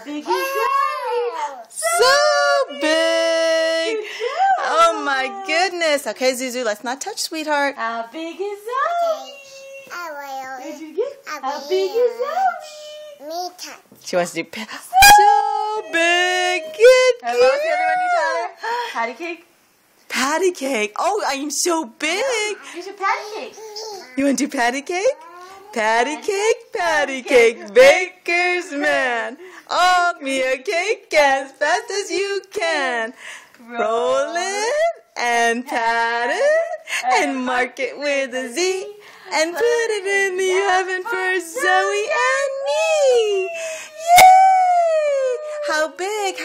big is Zoe? So big. Oh my goodness. Okay, Zuzu, let's not touch, sweetheart. How big is Zoe? Did you get? How big is Zoe? She wants to do so big. Good. Hello, everyone, each other. Patty cake. Patty cake. Oh, I am so big. You should patty cake. You want to do patty cake? Patty cake, patty cake, baker's man. Oh, me a cake as fast as you can. Roll it and pat it and mark it with a Z and put it in the oven for Zoe and me. Yay! How big?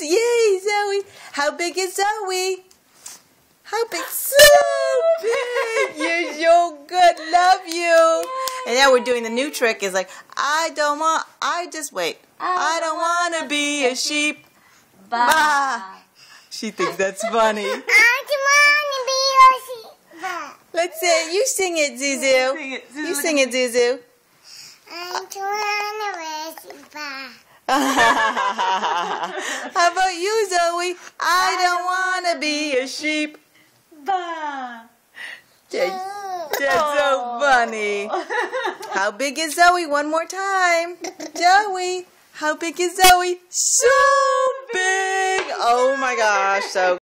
Yay, Zoe. How big is Zoe? How big? So big. You're so good. Love you. And now we're doing the new trick is like, I don't want to be a sheep. Bah. She thinks that's funny. I don't want to be a sheep. Bah. Let's say you sing it, Zuzu. Sing it, Zuzu. You sing it, Zuzu. I don't want to be a sheep. Bah. How about you, Zoe? I don't want to be a sheep. Bah. That's so funny. How big is Zoe? One more time. Zoe. How big is Zoe? So big. Oh my gosh. So